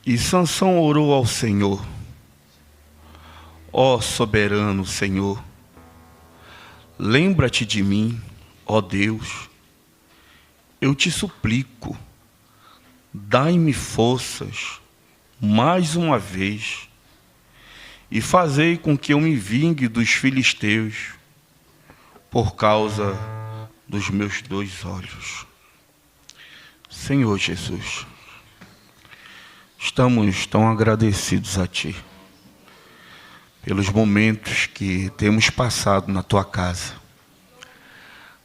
E Sansão orou ao Senhor: ó soberano Senhor, lembra-te de mim, ó Deus. Eu te suplico, dai-me forças mais uma vez, e fazei com que eu me vingue dos filisteus, por causa dos meus 2 olhos. Senhor Jesus, estamos tão agradecidos a Ti, pelos momentos que temos passado na Tua casa.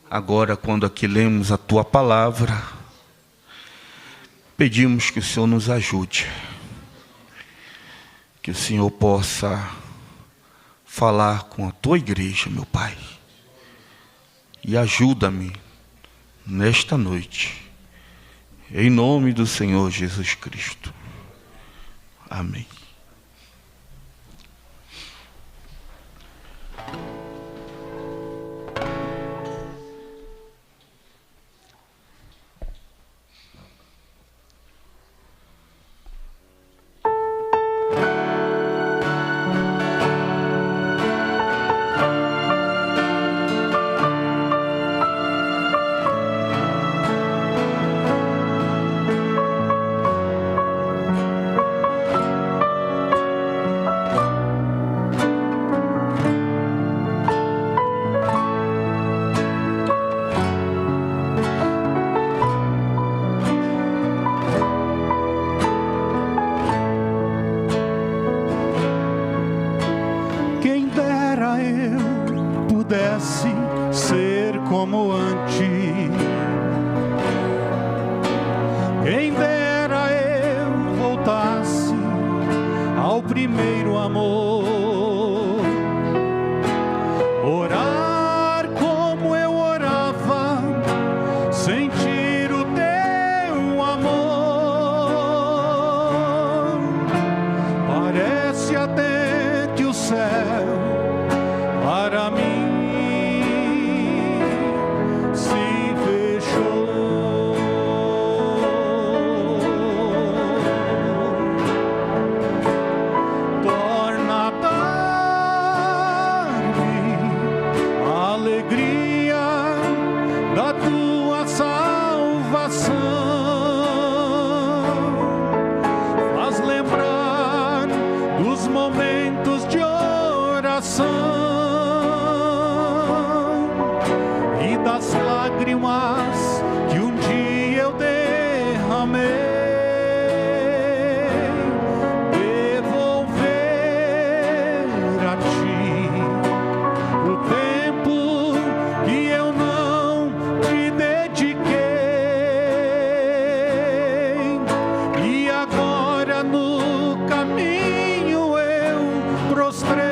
Agora, quando aqui lemos a Tua palavra, pedimos que o Senhor nos ajude, que o Senhor possa falar com a Tua igreja, meu Pai, e ajuda-me nesta noite, em nome do Senhor Jesus Cristo. Amém. Ser como antes, quem dera eu voltasse ao primeiro amor, orar como eu orava, sentir o teu amor. Parece até que o céu para mim momentos de oração e das lágrimas que um dia eu derramei, devolver a ti o tempo que eu não te dediquei, e agora no caminho prostrei,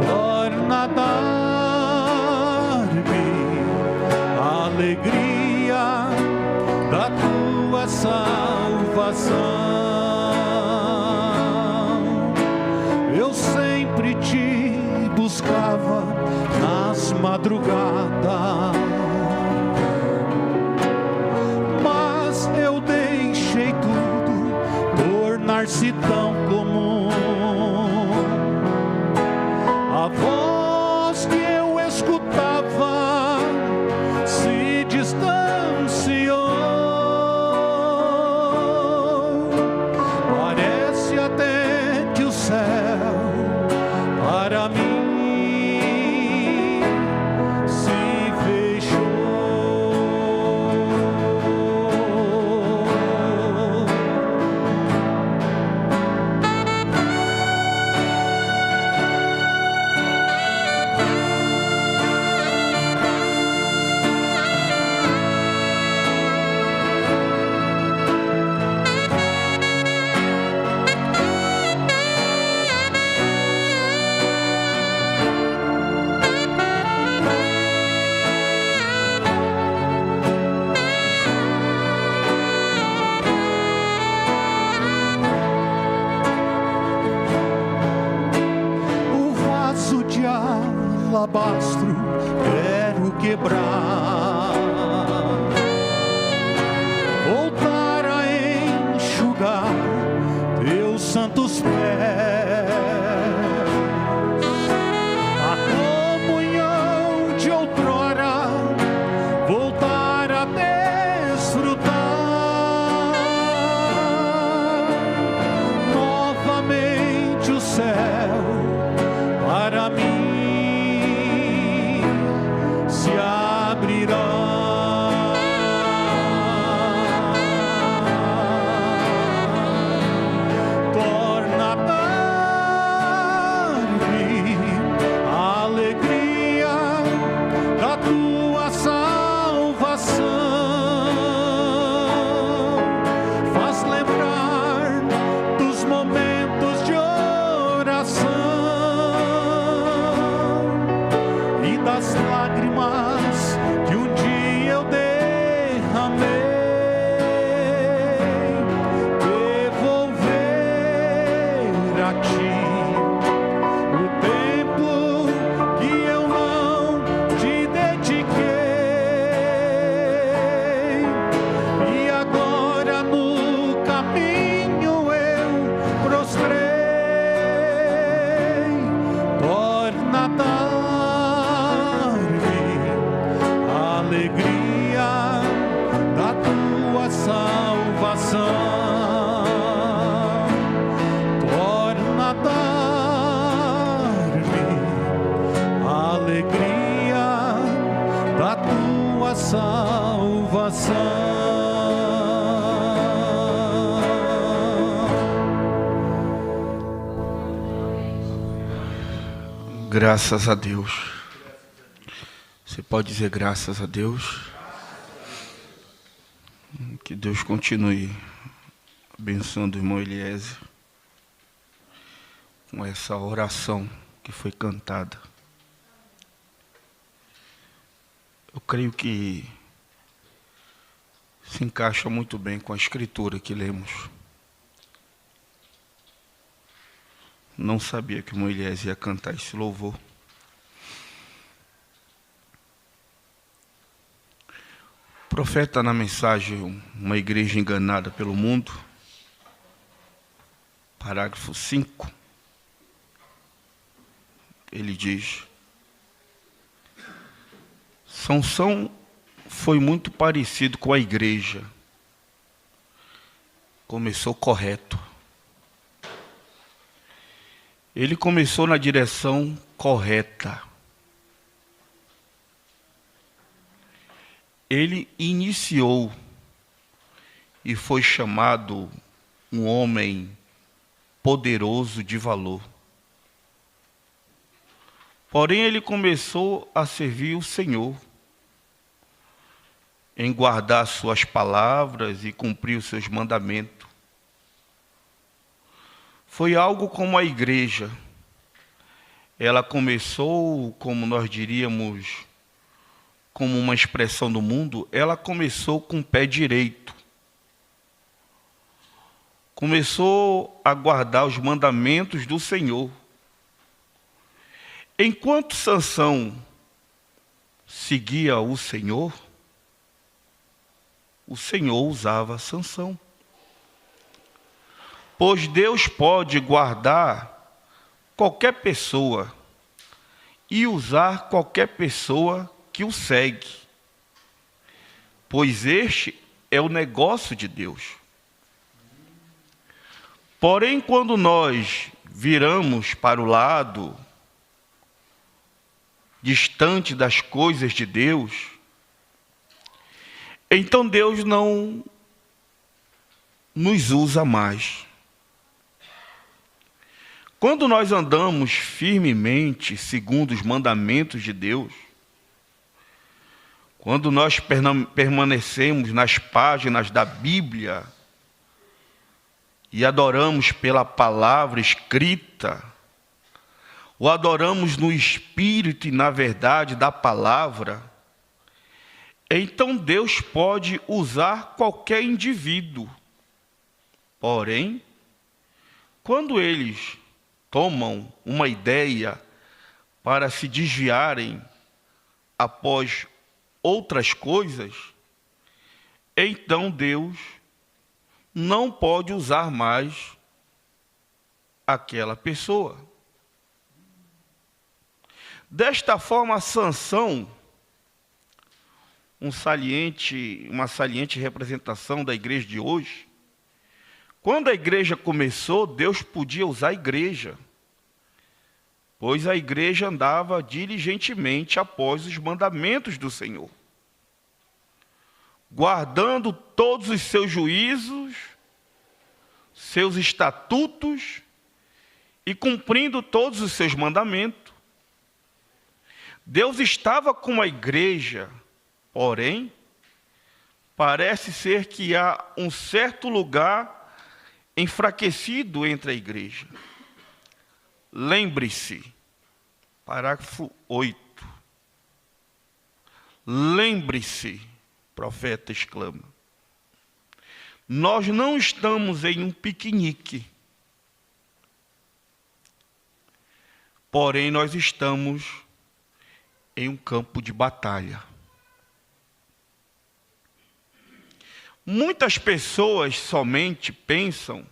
torna a dar-me a alegria da tua salvação. Eu sempre te buscava nas madrugadas, mas eu deixei tudo tornar-se tão comum. A voz que eu escutava se distanciou. Parece até que o céu para mim se fechou. Graças a Deus. Você pode dizer graças a Deus? Que Deus continue abençoando o irmão Eliezer com essa oração que foi cantada. Eu creio que se encaixa muito bem com a escritura que lemos. Não sabia que o irmão Eliezer ia cantar esse louvor. O profeta, na mensagem Uma Igreja Enganada pelo Mundo, parágrafo 5, ele diz: Sansão foi muito parecido com a igreja. Começou correto. Ele começou na direção correta. Ele iniciou e foi chamado um homem poderoso de valor. Porém, ele começou a servir o Senhor, em guardar suas palavras e cumprir os seus mandamentos. Foi algo como a igreja. Ela começou, como nós diríamos, como uma expressão do mundo, ela começou com o pé direito. Começou a guardar os mandamentos do Senhor. Enquanto Sansão seguia o Senhor usava Sansão. Pois Deus pode guardar qualquer pessoa e usar qualquer pessoa que o segue, pois este é o negócio de Deus. Porém, quando nós viramos para o lado distante das coisas de Deus, então Deus não nos usa mais. Quando nós andamos firmemente segundo os mandamentos de Deus, quando nós permanecemos nas páginas da Bíblia e adoramos pela palavra escrita, ou adoramos no Espírito e na verdade da palavra, então Deus pode usar qualquer indivíduo. Porém, quando eles tomam uma ideia para se desviarem após outras coisas, então Deus não pode usar mais aquela pessoa. Desta forma, Sansão, uma saliente representação da igreja de hoje. Quando a igreja começou, Deus podia usar a igreja, pois a igreja andava diligentemente após os mandamentos do Senhor. guardando todos os seus juízos, seus estatutos e cumprindo todos os seus mandamentos. Deus estava com a igreja, porém, parece ser que há um certo lugar enfraquecido entre a igreja. Lembre-se, parágrafo 8. Lembre-se, profeta exclama. Nós não estamos em um piquenique. Porém, nós estamos em um campo de batalha. Muitas pessoas somente pensam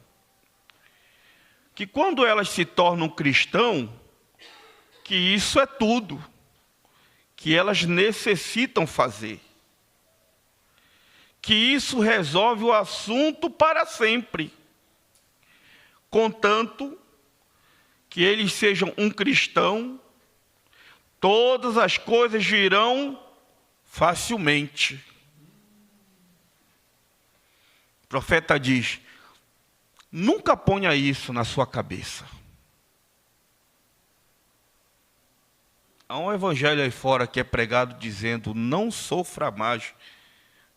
que quando elas se tornam cristão, que isso é tudo que elas necessitam fazer. Que isso resolve o assunto para sempre. Contanto que eles sejam um cristão, todas as coisas virão facilmente. O profeta diz, nunca ponha isso na sua cabeça. Há um evangelho aí fora que é pregado dizendo, não sofra mais,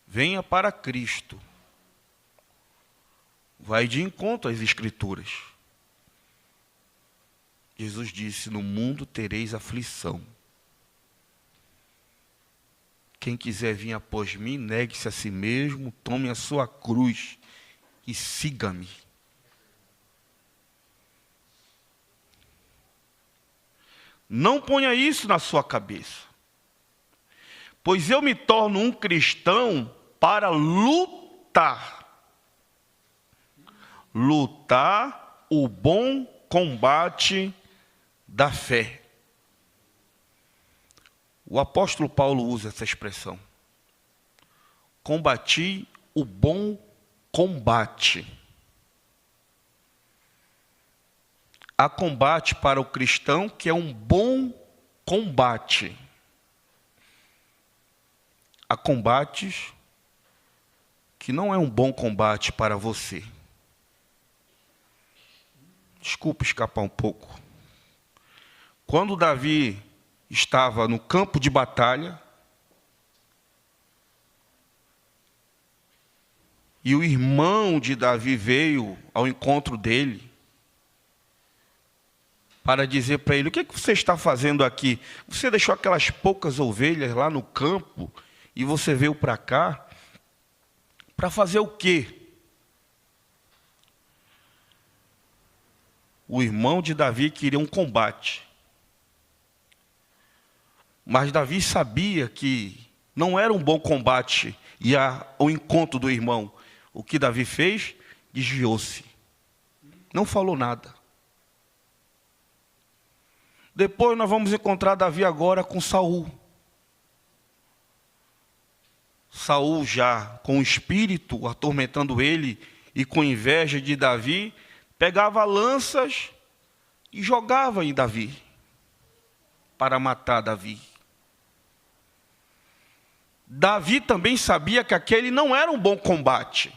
venha para Cristo. Vai de encontro às Escrituras. Jesus disse, no mundo tereis aflição. Quem quiser vir após mim, negue-se a si mesmo, tome a sua cruz e siga-me. Não ponha isso na sua cabeça. Pois eu me torno um cristão para lutar. Lutar o bom combate da fé. O apóstolo Paulo usa essa expressão. Combati o bom combate. Há combate para o cristão que é um bom combate. Há combates que não é um bom combate para você. Desculpa escapar um pouco. Quando Davi estava no campo de batalha, e o irmão de Davi veio ao encontro dele, para dizer para ele, o que você está fazendo aqui? Você deixou aquelas poucas ovelhas lá no campo, e você veio para cá, para fazer o quê? O irmão de Davi queria um combate. Mas Davi sabia que não era um bom combate ir ao encontro do irmão. O que Davi fez? Desviou-se. Não falou nada. Depois nós vamos encontrar Davi agora com Saul. Saul já com o espírito atormentando ele e com inveja de Davi, pegava lanças e jogava em Davi para matar Davi. Davi também sabia que aquele não era um bom combate.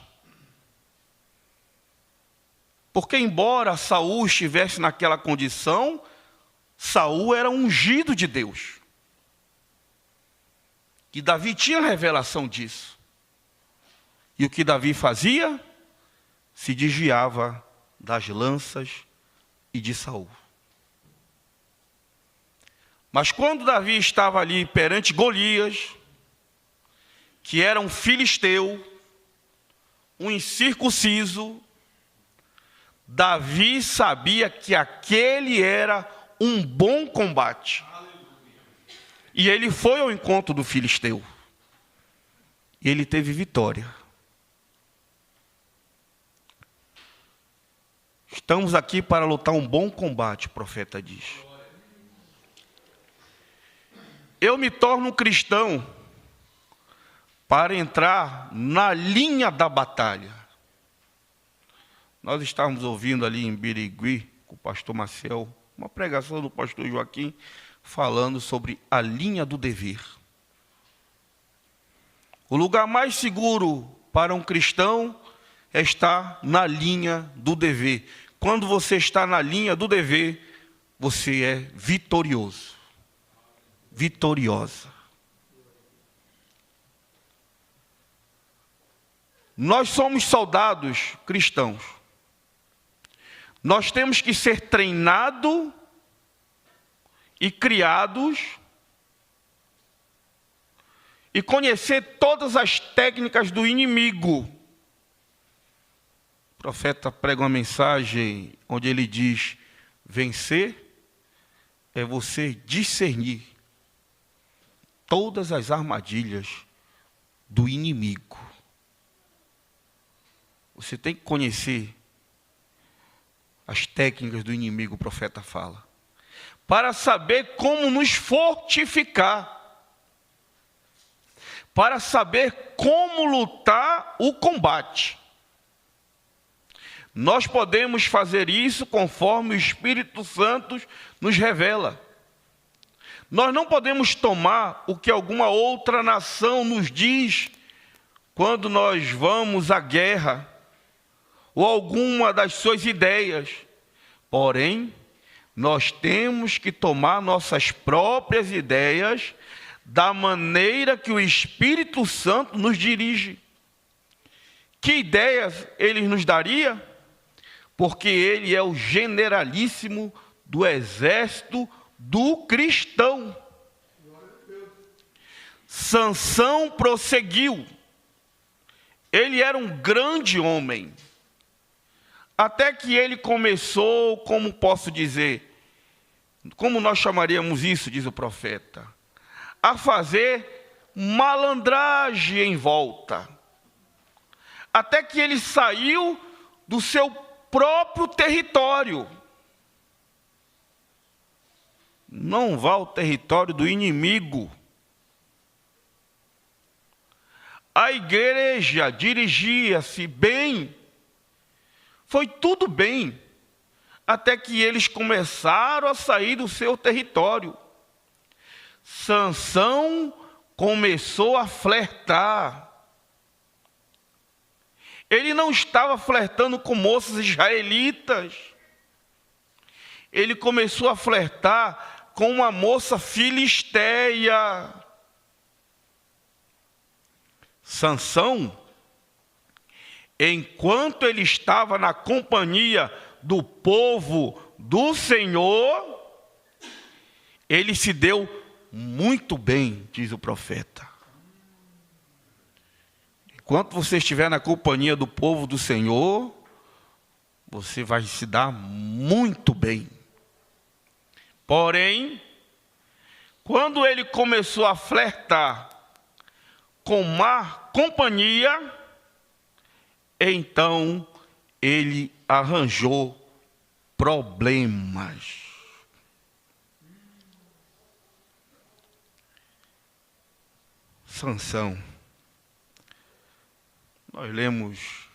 Porque embora Saul estivesse naquela condição, Saul era ungido de Deus. E Davi tinha revelação disso. E o que Davi fazia? Se desviava das lanças e de Saul. Mas quando Davi estava ali perante Golias, que era um filisteu, um incircunciso, Davi sabia que aquele era um bom combate. E ele foi ao encontro do filisteu. E ele teve vitória. Estamos aqui para lutar um bom combate, o profeta diz. Eu me torno um cristão para entrar na linha da batalha. Nós estávamos ouvindo ali em Birigui, com o pastor Maciel, uma pregação do pastor Joaquim, falando sobre a linha do dever. O lugar mais seguro para um cristão é estar na linha do dever. Quando você está na linha do dever, você é vitorioso. Vitoriosa. Nós somos soldados cristãos. Nós temos que ser treinados e criados e conhecer todas as técnicas do inimigo. O profeta prega uma mensagem onde ele diz: vencer é você discernir todas as armadilhas do inimigo. Você tem que conhecer as técnicas do inimigo, o profeta fala, para saber como nos fortificar, para saber como lutar o combate. Nós podemos fazer isso conforme o Espírito Santo nos revela. Nós não podemos tomar o que alguma outra nação nos diz quando nós vamos à guerra, ou alguma das suas ideias. Porém, nós temos que tomar nossas próprias ideias da maneira que o Espírito Santo nos dirige. Que ideias ele nos daria? Porque ele é o generalíssimo do exército do cristão. Sansão prosseguiu. Ele era um grande homem. Até que ele começou, como posso dizer, como nós chamaríamos isso, diz o profeta, a fazer malandragem em volta. Até que ele saiu do seu próprio território. Não vá ao território do inimigo. A igreja dirigia-se bem. Foi tudo bem, até que eles começaram a sair do seu território. Sansão começou a flertar. Ele não estava flertando com moças israelitas. Ele começou a flertar com uma moça filisteia. Sansão, enquanto ele estava na companhia do povo do Senhor, ele se deu muito bem, diz o profeta. Enquanto você estiver na companhia do povo do Senhor, você vai se dar muito bem. Porém, quando ele começou a flertar com má companhia, então ele arranjou problemas. Sansão. Nós lemos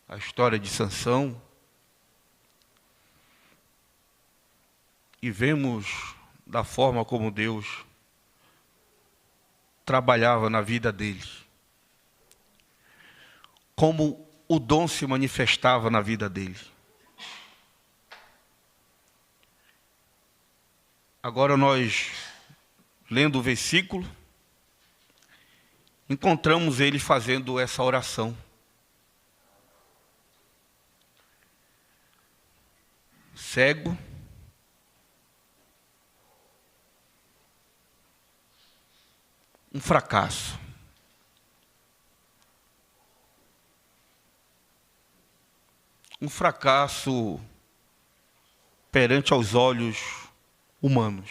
a história de Sansão e vemos da forma como Deus trabalhava na vida dele. Como o dom se manifestava na vida dele. Agora nós, lendo o versículo, encontramos ele fazendo essa oração. Cego, um fracasso. Um fracasso perante aos olhos humanos.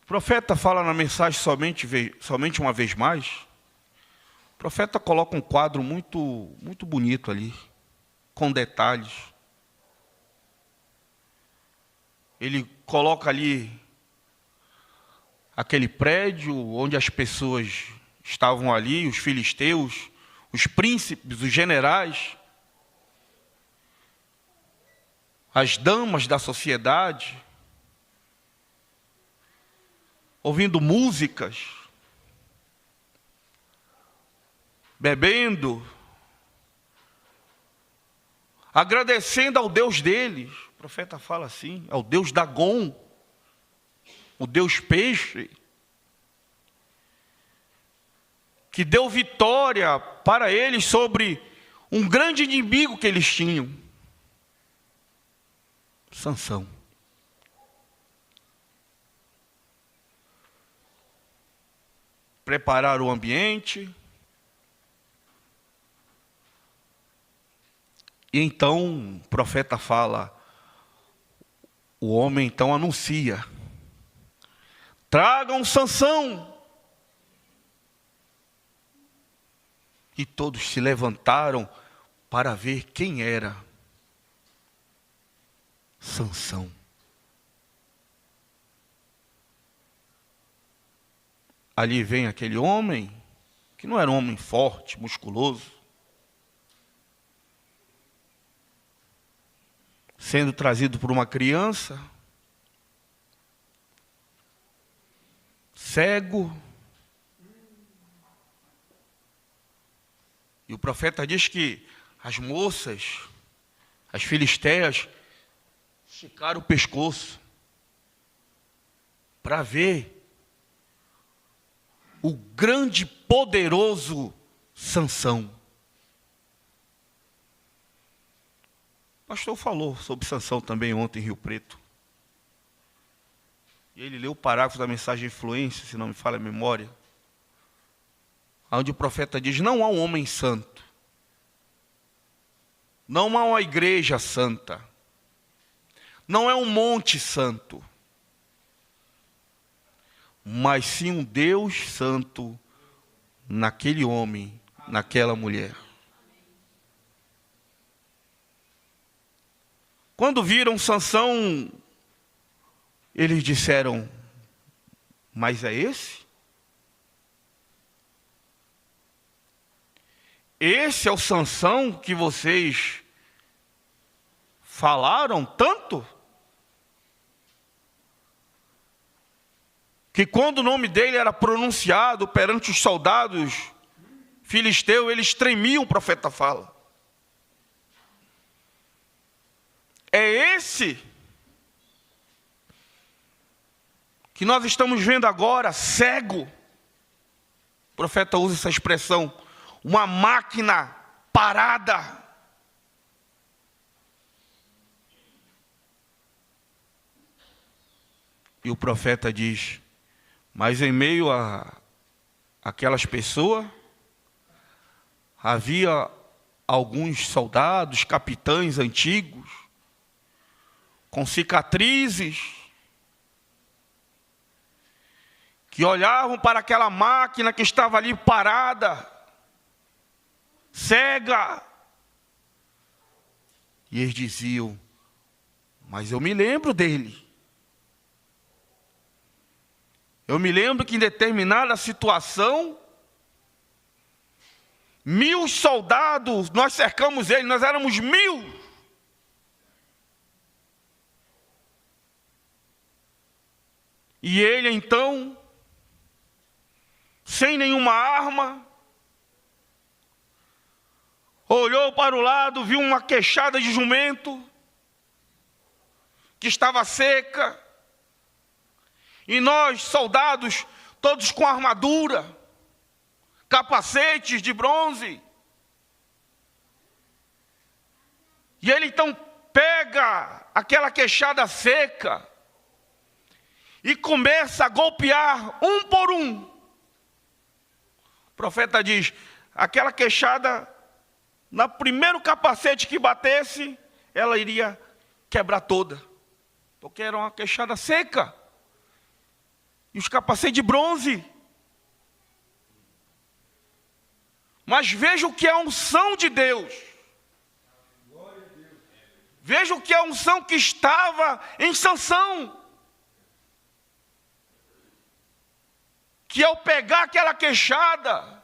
O profeta fala na mensagem somente uma vez mais. O profeta coloca um quadro muito bonito ali, com detalhes. Ele coloca ali aquele prédio onde as pessoas estavam ali, os filisteus, os príncipes, os generais, as damas da sociedade. ouvindo músicas, bebendo, agradecendo ao Deus deles. O profeta fala assim, ao Deus Dagon, o Deus peixe, que deu vitória para eles sobre um grande inimigo que eles tinham, Sansão. Prepararam o ambiente, e então o profeta fala, o homem então anuncia, tragam Sansão. E todos se levantaram para ver quem era Sansão. Ali vem aquele homem, que não era um homem forte, musculoso, sendo trazido por uma criança, cego. E o profeta diz que as moças, as filisteias, esticaram o pescoço para ver o grande, poderoso Sansão. O pastor falou sobre Sansão também ontem em Rio Preto. E ele leu o parágrafo da mensagem Influência, se não me falha a memória, onde o profeta diz, não há um homem santo, não há uma igreja santa, não é um monte santo, mas sim um Deus santo naquele homem, naquela mulher. Quando viram Sansão, eles disseram, mas é esse? Esse é o Sansão que vocês falaram tanto? Que quando o nome dele era pronunciado perante os soldados filisteus, eles tremiam, o profeta fala. É esse que nós estamos vendo agora, cego. O profeta usa essa expressão, uma máquina parada. E o profeta diz, mas em meio a aquelas pessoas, havia alguns soldados, capitães antigos, com cicatrizes, que olhavam para aquela máquina que estava ali parada, cega, e eles diziam, mas eu me lembro dele. Eu me lembro que em determinada situação, 1000 soldados, nós cercamos ele, nós éramos 1000. E ele então, sem nenhuma arma, olhou para o lado, viu uma queixada de jumento, que estava seca, e nós, soldados, todos com armadura, capacetes de bronze. E ele então pega aquela queixada seca e começa a golpear um por um. O profeta diz, aquela queixada, no primeiro capacete que batesse, ela iria quebrar toda, porque era uma queixada seca. E os capacetes de bronze. Mas veja o que é a unção de Deus. Veja o que é a unção que estava em Sansão. Que ao pegar aquela queixada,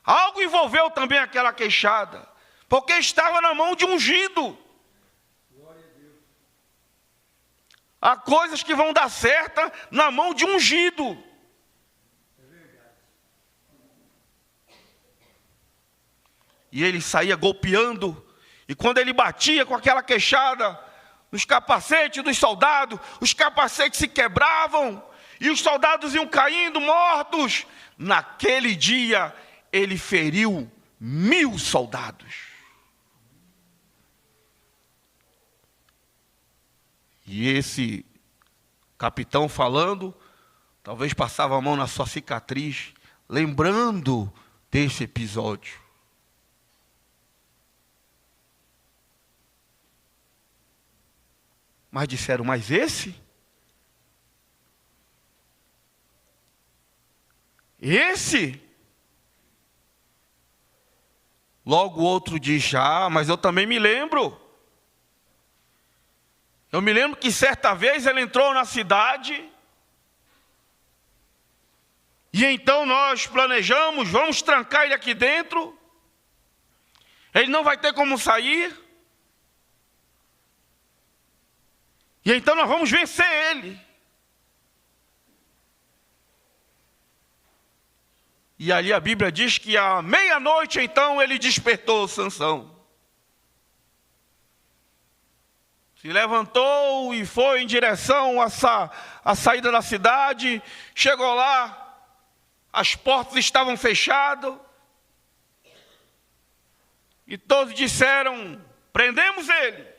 algo envolveu também aquela queixada, porque estava na mão de ungido. Há coisas que vão dar certo na mão de um ungido. E ele saía golpeando, e quando ele batia com aquela queixada nos capacetes dos soldados, os capacetes se quebravam, e os soldados iam caindo mortos. Naquele dia, ele feriu 1000 soldados. E esse capitão falando, talvez passava a mão na sua cicatriz, lembrando desse episódio. Mas disseram, mas esse? Esse? Logo o outro diz, mas eu também me lembro. Eu me lembro que certa vez ele entrou na cidade, e então nós planejamos, vamos trancar ele aqui dentro, ele não vai ter como sair, e então nós vamos vencer ele. E ali a Bíblia diz que à meia-noite então ele despertou Sansão. Se levantou e foi em direção à saída da cidade. Chegou lá, as portas estavam fechadas. E todos disseram, prendemos ele.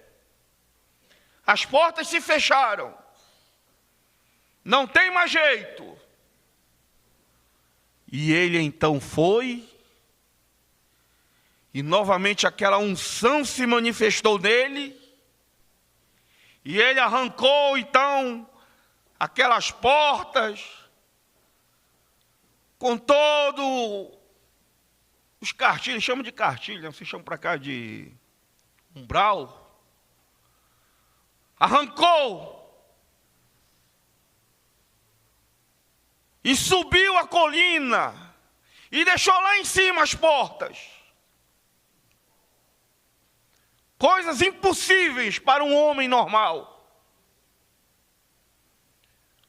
As portas se fecharam. Não tem mais jeito. E ele então foi, e novamente aquela unção se manifestou nele, e ele arrancou então aquelas portas, com todo os cartilhos, chamam de cartilha, vocês chamam para cá de umbral, arrancou, e subiu a colina, e deixou lá em cima as portas. Coisas impossíveis para um homem normal.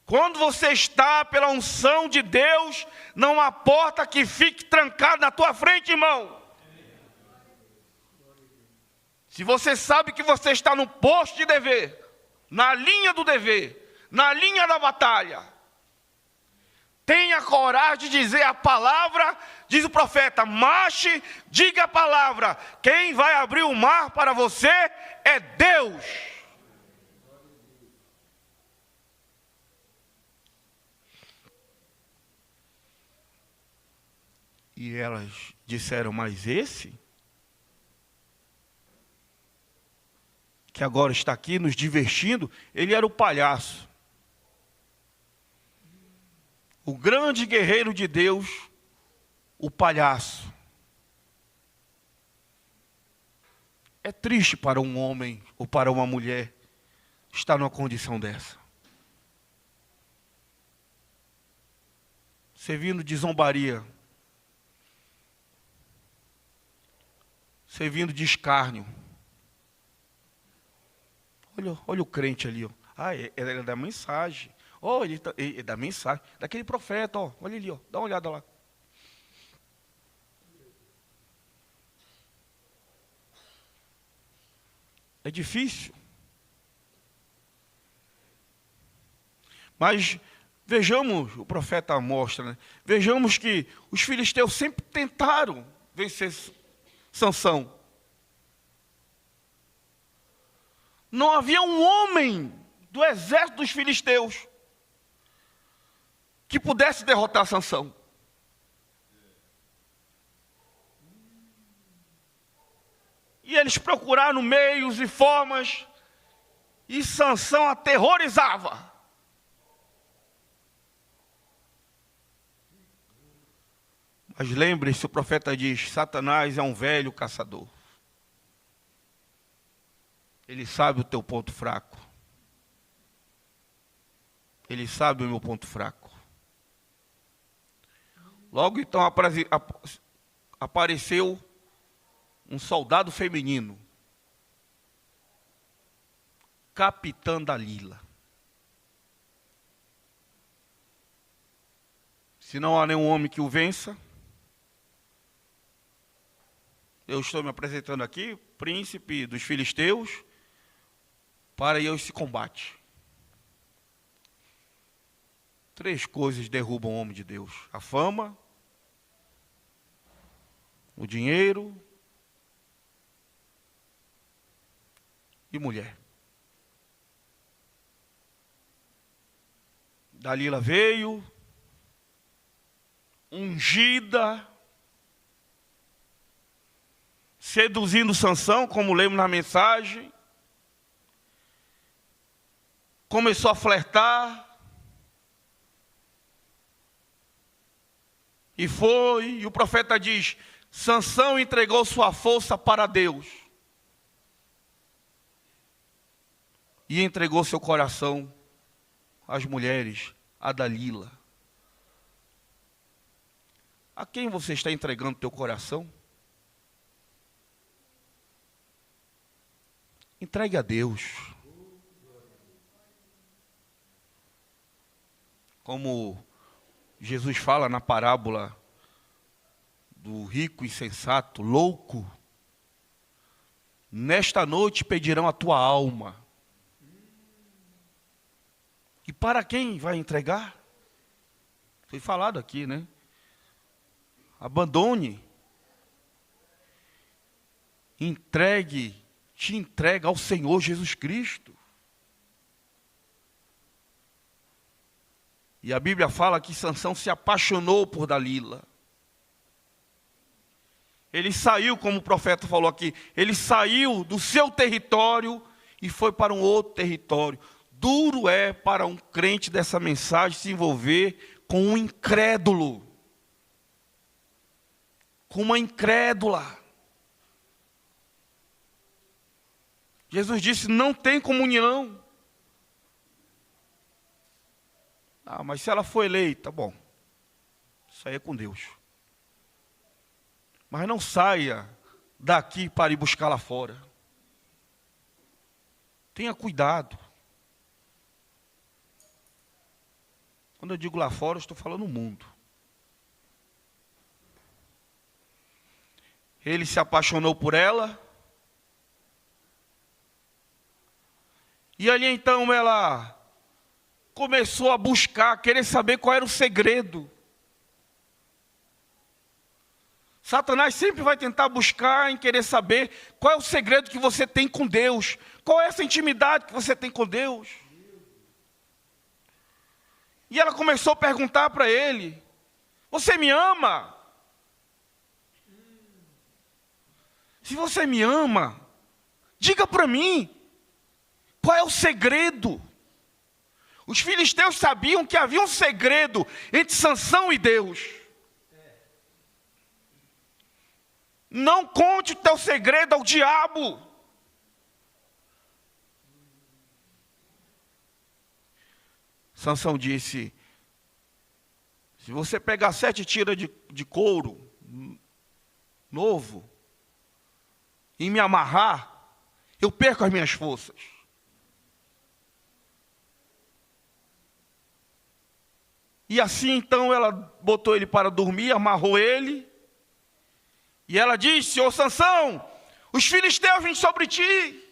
Quando você está pela unção de Deus, não há porta que fique trancada na tua frente, irmão. Se você sabe que você está no posto de dever, na linha do dever, na linha da batalha, tenha coragem de dizer a palavra, diz o profeta, marche, diga a palavra. Quem vai abrir o mar para você é Deus. E elas disseram, mas esse, que agora está aqui nos divertindo, ele era o palhaço. O grande guerreiro de Deus, o palhaço. É triste para um homem ou para uma mulher estar numa condição dessa. Servindo de zombaria. Servindo de escárnio. Olha o crente ali. Ele é da mensagem. Ele dá mensagem daquele profeta, olha ali, dá uma olhada lá. É difícil. Mas vejamos, o profeta mostra, né? Vejamos que os filisteus sempre tentaram vencer Sansão. Não havia um homem do exército dos filisteus que pudesse derrotar Sansão. E eles procuraram meios e formas, e Sansão aterrorizava. Mas lembre-se, o profeta diz, Satanás é um velho caçador. Ele sabe o teu ponto fraco. Ele sabe o meu ponto fraco. Logo então apareceu um soldado feminino, Capitã Dalila. Se não há nenhum homem que o vença, eu estou me apresentando aqui, príncipe dos filisteus, para ir a esse combate. 3 coisas derrubam o homem de Deus: a fama, o dinheiro e mulher. Dalila veio, ungida, seduzindo Sansão, como lemos na mensagem. Começou a flertar. E o profeta diz: Sansão entregou sua força para Deus. E entregou seu coração às mulheres, a Dalila. A quem você está entregando teu coração? Entregue a Deus. Como Jesus fala na parábola do rico insensato, louco: nesta noite pedirão a tua alma. E para quem vai entregar? Foi falado aqui, né? Abandone. Te entrega ao Senhor Jesus Cristo. E a Bíblia fala que Sansão se apaixonou por Dalila. Ele saiu, como o profeta falou aqui, ele saiu do seu território e foi para um outro território. Duro é para um crente dessa mensagem se envolver com um incrédulo, com uma incrédula. Jesus disse: não tem comunhão. Ah, mas se ela for eleita, bom, isso aí é com Deus. Mas não saia daqui para ir buscar lá fora. Tenha cuidado. Quando eu digo lá fora, eu estou falando no mundo. Ele se apaixonou por ela. E ali então ela começou a buscar, querer saber qual era o segredo. Satanás sempre vai tentar buscar em querer saber qual é o segredo que você tem com Deus. Qual é essa intimidade que você tem com Deus. E ela começou a perguntar para ele: você me ama? Se você me ama, diga para mim, qual é o segredo? Os filisteus sabiam que havia um segredo entre Sansão e Deus. Não conte o teu segredo ao diabo. Sansão disse: se você pegar 7 tiras de couro novo e me amarrar, eu perco as minhas forças. E assim então ela botou ele para dormir, amarrou ele. E ela disse: ô Sansão, os filisteus vêm sobre ti.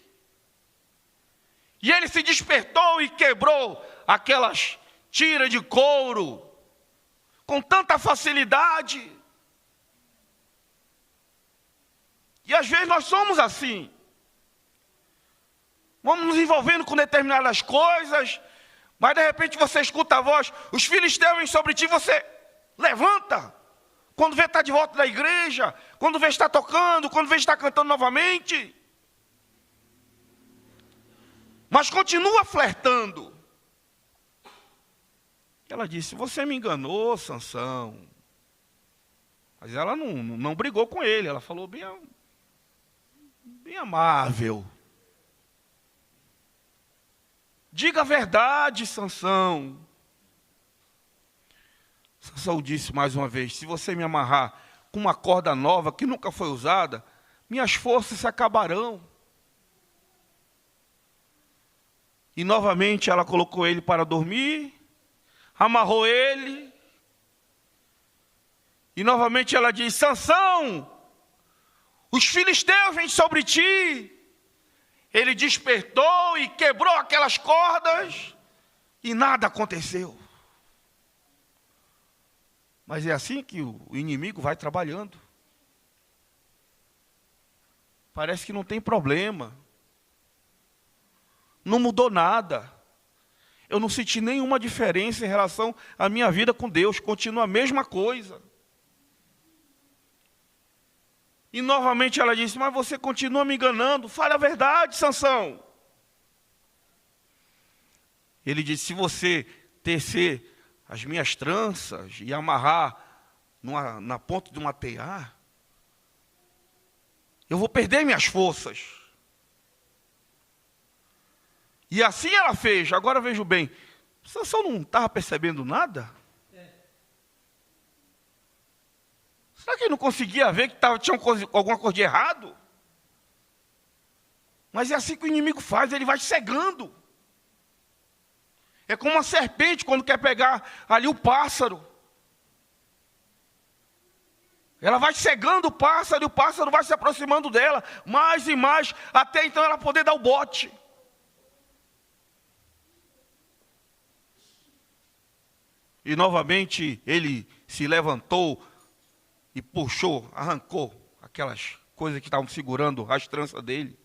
E ele se despertou e quebrou aquelas tiras de couro com tanta facilidade. E às vezes nós somos assim. Vamos nos envolvendo com determinadas coisas, mas de repente você escuta a voz: os filisteus vêm sobre ti, você levanta. Quando vê está de volta da igreja, quando vê está tocando, quando vê está cantando novamente. Mas continua flertando. Ela disse: você me enganou, Sansão. Mas ela não brigou com ele, ela falou bem amável. Diga a verdade, Sansão. Sansão disse mais uma vez: se você me amarrar com uma corda nova que nunca foi usada, minhas forças se acabarão. E novamente ela colocou ele para dormir, amarrou ele, E novamente ela diz: Sansão, os filisteus vêm sobre ti. Ele despertou e quebrou aquelas cordas e nada aconteceu. Mas é assim que o inimigo vai trabalhando. Parece que não tem problema. Não mudou nada. Eu não senti nenhuma diferença em relação à minha vida com Deus. Continua a mesma coisa. E novamente ela disse: mas você continua me enganando. Fale a verdade, Sansão. Ele disse: se você tecer as minhas tranças e amarrar na ponta de uma tear, eu vou perder minhas forças. E assim ela fez. Agora vejo bem, Sansão não estava percebendo nada? Será que ele não conseguia ver que tinha alguma coisa de errado? Mas é assim que o inimigo faz, ele vai cegando. É como uma serpente quando quer pegar ali o pássaro. Ela vai cegando o pássaro e o pássaro vai se aproximando dela, mais e mais, até então ela poder dar o bote. E novamente ele se levantou e puxou, arrancou aquelas coisas que estavam segurando as tranças dele.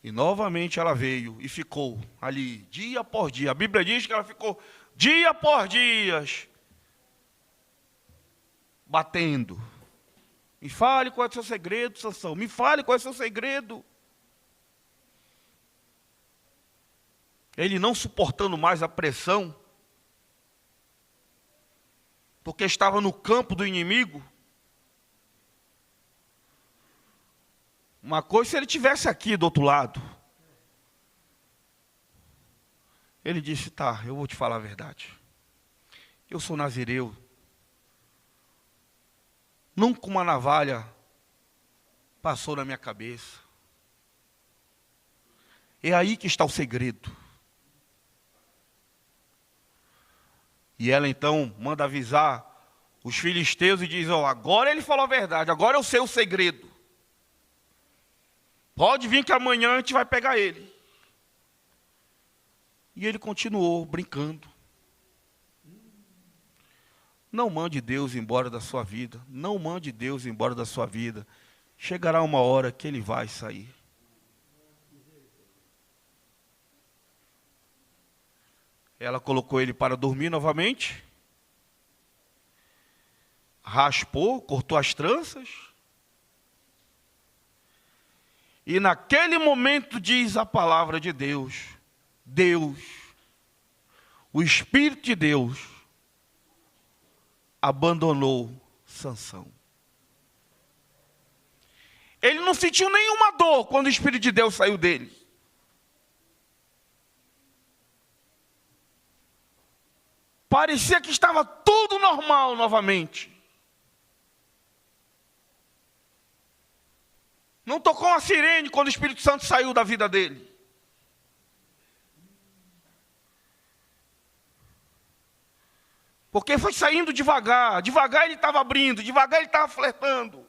E novamente ela veio e ficou ali, dia por dia. A Bíblia diz que ela ficou dia por dias, batendo. Me fale qual é o seu segredo, Sansão. Me fale qual é o seu segredo. Ele não suportando mais a pressão, porque estava no campo do inimigo. Uma coisa se ele estivesse aqui do outro lado. Ele disse: tá, eu vou te falar a verdade. Eu sou nazireu. Nunca uma navalha passou na minha cabeça. É aí que está o segredo. E ela então manda avisar os filisteus e diz: ó, agora ele falou a verdade, agora eu sei o segredo. Pode vir que amanhã a gente vai pegar ele. E ele continuou brincando. Não mande Deus embora da sua vida. Não mande Deus embora da sua vida. Chegará uma hora que ele vai sair. Ela colocou ele para dormir novamente. Raspou, cortou as tranças. E naquele momento diz a palavra de Deus, o Espírito de Deus, abandonou Sansão. Ele não sentiu nenhuma dor quando o Espírito de Deus saiu dele. Parecia que estava tudo normal novamente. Não tocou uma sirene quando o Espírito Santo saiu da vida dele. Porque foi saindo devagar. Devagar ele estava abrindo, devagar ele estava flertando.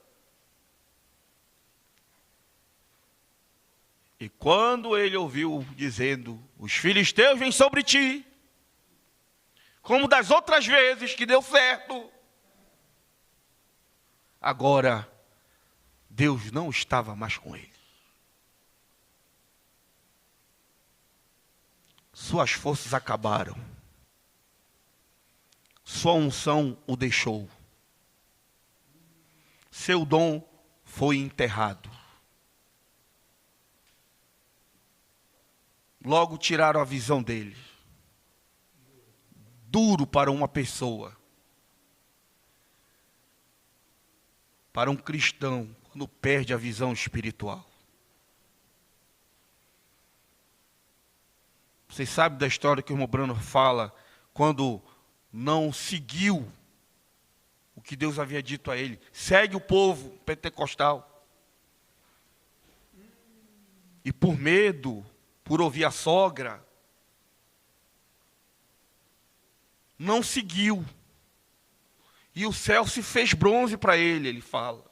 E quando ele ouviu dizendo: os filisteus vêm sobre ti, como das outras vezes que deu certo, agora Deus não estava mais com ele. Suas forças acabaram. Sua unção o deixou. Seu dom foi enterrado. Logo tiraram a visão dele. Duro para uma pessoa. Para um cristão, quando perde a visão espiritual. Vocês sabem da história que o irmão Bruno fala, quando não seguiu o que Deus havia dito a ele. Segue o povo pentecostal. E por medo, por ouvir a sogra, não seguiu. E o céu se fez bronze para ele fala.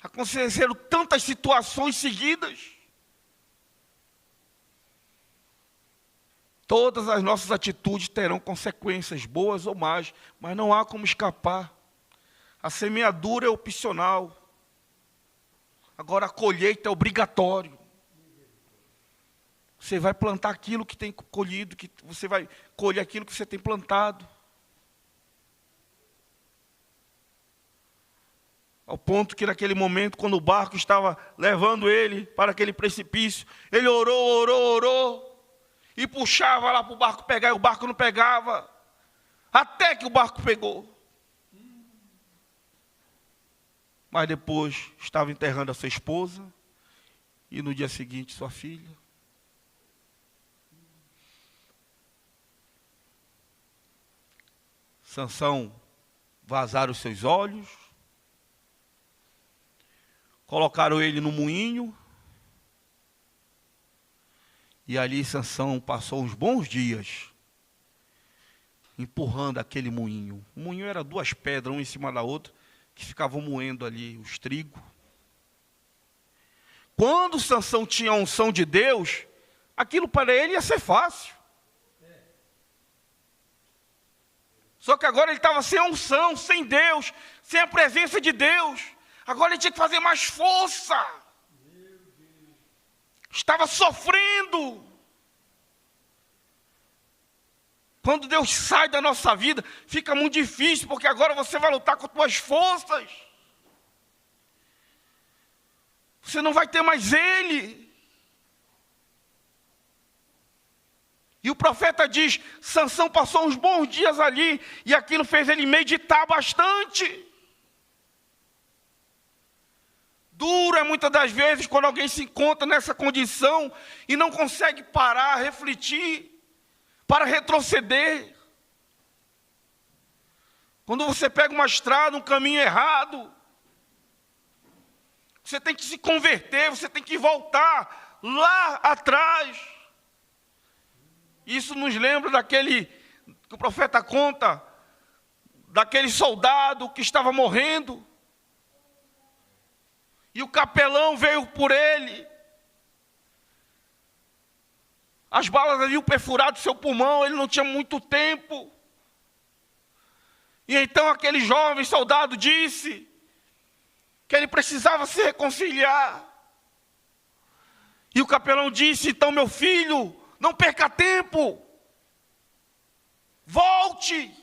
Aconteceram tantas situações seguidas. Todas as nossas atitudes terão consequências, boas ou más, mas não há como escapar. A semeadura é opcional. Agora a colheita é obrigatório. Você vai plantar aquilo que tem colhido, você vai colher aquilo que você tem plantado. Ao ponto que naquele momento, quando o barco estava levando ele para aquele precipício, ele orou, e puxava lá para o barco pegar, e o barco não pegava, até que o barco pegou. Mas depois estava enterrando a sua esposa, e no dia seguinte sua filha. Sansão vazaram os seus olhos, colocaram ele no moinho, e ali Sansão passou uns bons dias, empurrando aquele moinho. O moinho era 2 pedras, uma em cima da outra, que ficavam moendo ali os trigos. Quando Sansão tinha a unção de Deus, aquilo para ele ia ser fácil. Só que agora ele estava sem a unção, sem Deus, sem a presença de Deus. Agora ele tinha que fazer mais força. Estava sofrendo. Quando Deus sai da nossa vida, fica muito difícil, porque agora você vai lutar com as tuas forças. Você não vai ter mais Ele. E o profeta diz, Sansão passou uns bons dias ali, e aquilo fez ele meditar bastante. Duro é muitas das vezes quando alguém se encontra nessa condição e não consegue parar, refletir, para retroceder. Quando você pega uma estrada, um caminho errado, você tem que se converter, você tem que voltar lá atrás. Isso nos lembra daquele que o profeta conta, daquele soldado que estava morrendo. E o capelão veio por ele. As balas haviam perfurado seu pulmão, ele não tinha muito tempo. E então aquele jovem soldado disse que ele precisava se reconciliar. E o capelão disse, então meu filho, não perca tempo. Volte.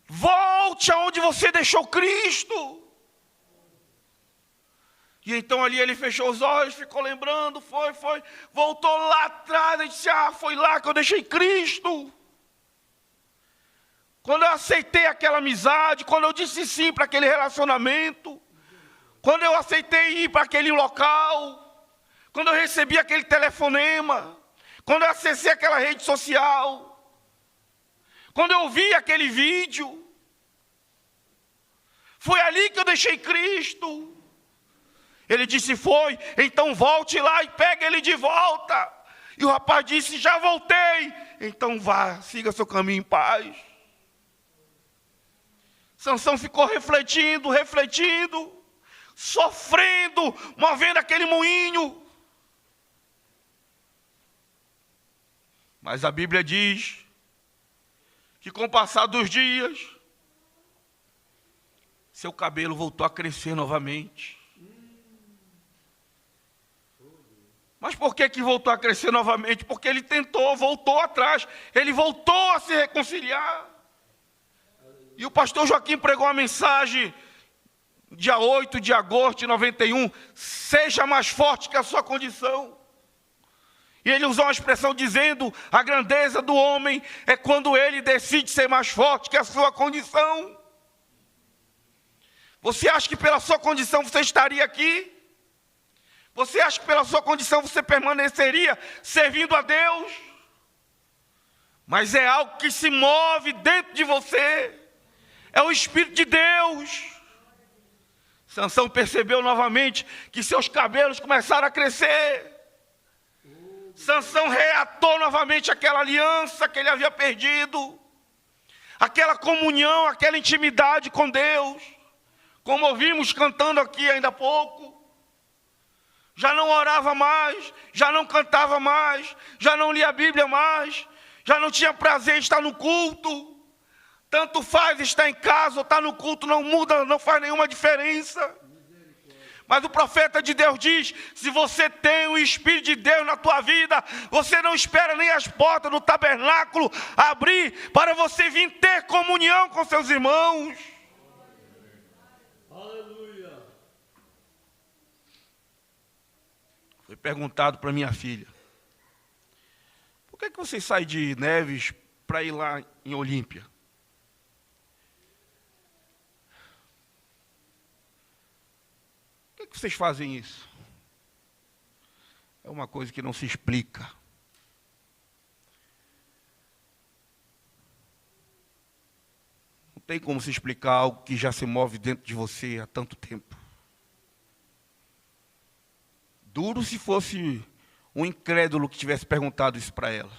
Volte aonde você deixou Cristo. E então ali ele fechou os olhos, ficou lembrando, voltou lá atrás e disse, foi lá que eu deixei Cristo. Quando eu aceitei aquela amizade, quando eu disse sim para aquele relacionamento, quando eu aceitei ir para aquele local, quando eu recebi aquele telefonema, quando eu acessei aquela rede social, quando eu vi aquele vídeo, foi ali que eu deixei Cristo. Ele disse, então volte lá e pegue ele de volta. E o rapaz disse, já voltei. Então vá, siga seu caminho em paz. Sansão ficou refletindo, sofrendo, movendo aquele moinho. Mas a Bíblia diz que com o passar dos dias, seu cabelo voltou a crescer novamente. Mas por que voltou a crescer novamente? Porque ele voltou atrás, ele voltou a se reconciliar. E o pastor Joaquim pregou uma mensagem, dia 8 de agosto de 91, seja mais forte que a sua condição. E ele usou uma expressão dizendo, a grandeza do homem é quando ele decide ser mais forte que a sua condição. Você acha que pela sua condição você estaria aqui? Você acha que pela sua condição você permaneceria servindo a Deus? Mas é algo que se move dentro de você. É o Espírito de Deus. Sansão percebeu novamente que seus cabelos começaram a crescer. Sansão reatou novamente aquela aliança que ele havia perdido, aquela comunhão, aquela intimidade com Deus, como ouvimos cantando aqui ainda há pouco. Já não orava mais, já não cantava mais, já não lia a Bíblia mais, já não tinha prazer em estar no culto. Tanto faz estar em casa ou estar no culto, não muda, não faz nenhuma diferença. Mas o profeta de Deus diz: se você tem o Espírito de Deus na tua vida, você não espera nem as portas do tabernáculo abrir para você vir ter comunhão com seus irmãos. Aleluia. Foi perguntado para minha filha: por que você sai de Neves para ir lá em Olímpia? Por que vocês fazem isso? É uma coisa que não se explica. Não tem como se explicar algo que já se move dentro de você há tanto tempo. Duro se fosse um incrédulo que tivesse perguntado isso para ela.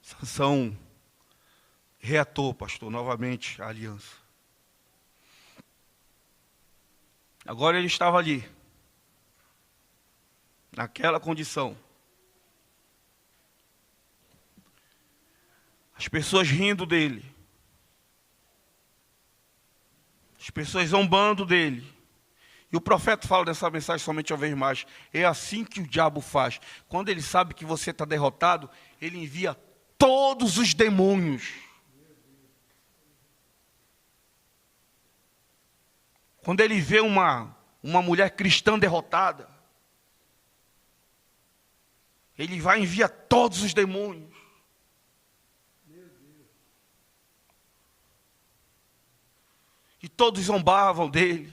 Sansão reatou, pastor, novamente a aliança. Agora ele estava ali, naquela condição. As pessoas rindo dele, as pessoas zombando dele. E o profeta fala dessa mensagem somente uma vez mais: é assim que o diabo faz. Quando ele sabe que você está derrotado, ele envia todos os demônios. Quando ele vê uma mulher cristã derrotada, ele vai enviar todos os demônios. E todos zombavam dele.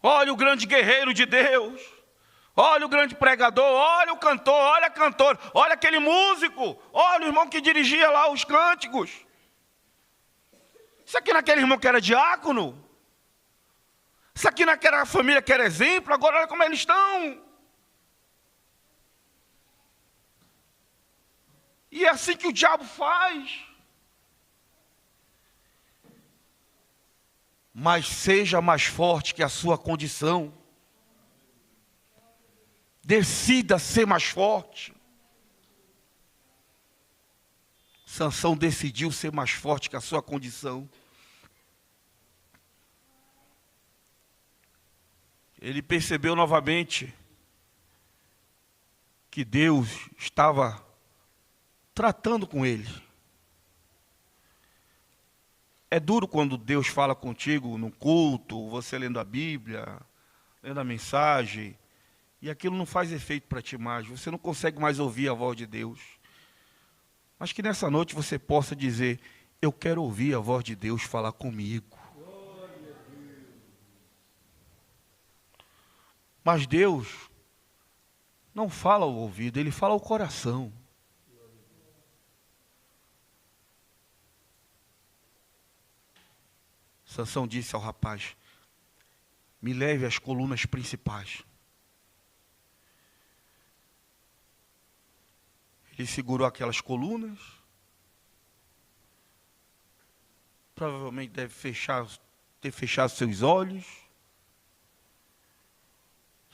Olha o grande guerreiro de Deus. Olha o grande pregador. Olha o cantor. Olha a cantora. Olha aquele músico. Olha o irmão que dirigia lá os cânticos. Isso aqui naquele irmão que era diácono. Isso aqui naquela família que era exemplo. Agora olha como eles estão. E é assim que o diabo faz. Mas seja mais forte que a sua condição. Decida ser mais forte. Sansão decidiu ser mais forte que a sua condição. Ele percebeu novamente que Deus estava tratando com ele. É duro quando Deus fala contigo no culto, você lendo a Bíblia, lendo a mensagem, e aquilo não faz efeito para ti mais, você não consegue mais ouvir a voz de Deus. Mas que nessa noite você possa dizer: eu quero ouvir a voz de Deus falar comigo. Mas Deus não fala ao ouvido, Ele fala ao coração. Sansão disse ao rapaz: me leve às colunas principais. Ele segurou aquelas colunas. Provavelmente deve ter fechado seus olhos.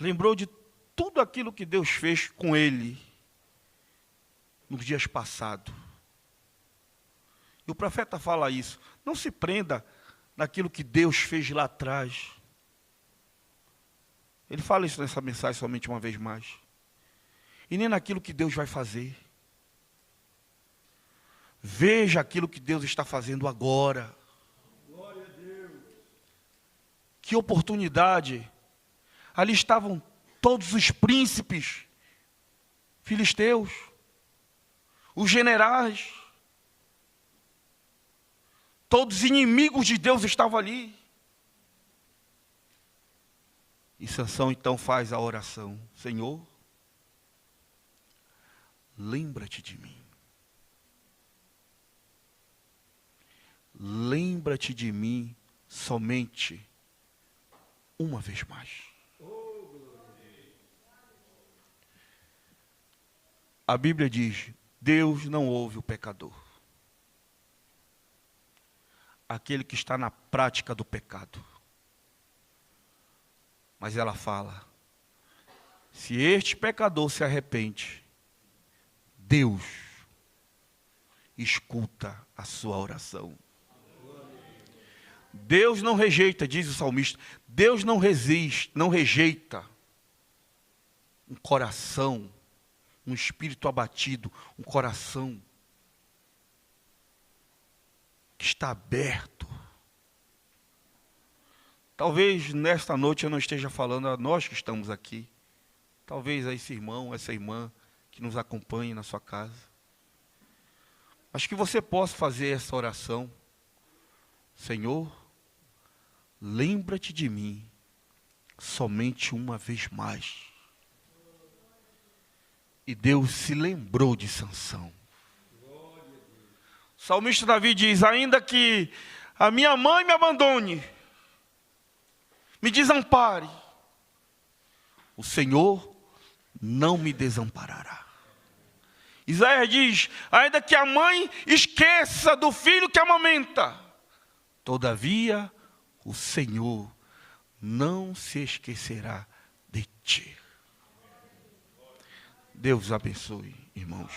Lembrou de tudo aquilo que Deus fez com ele nos dias passados. E o profeta fala isso: não se prenda naquilo que Deus fez lá atrás. Ele fala isso nessa mensagem somente uma vez mais. E nem naquilo que Deus vai fazer. Veja aquilo que Deus está fazendo agora. Glória a Deus. Que oportunidade. Ali estavam todos os príncipes filisteus, os generais, todos os inimigos de Deus estavam ali. E Sansão então faz a oração: Senhor, lembra-te de mim. Lembra-te de mim somente uma vez mais. A Bíblia diz: Deus não ouve o pecador. Aquele que está na prática do pecado. Mas ela fala: se este pecador se arrepende, Deus escuta a sua oração. Deus não rejeita, diz o salmista, Deus não resiste, não rejeita um coração, um espírito abatido, um coração que está aberto. Talvez nesta noite eu não esteja falando a nós que estamos aqui, talvez a esse irmão, essa irmã que nos acompanhe na sua casa, mas que você possa fazer essa oração: Senhor, lembra-te de mim somente uma vez mais. E Deus se lembrou de Sansão. O salmista Davi diz: ainda que a minha mãe me abandone, me desampare, o Senhor não me desamparará. Isaías diz: ainda que a mãe esqueça do filho que amamenta, todavia o Senhor não se esquecerá de ti. Deus abençoe, irmãos.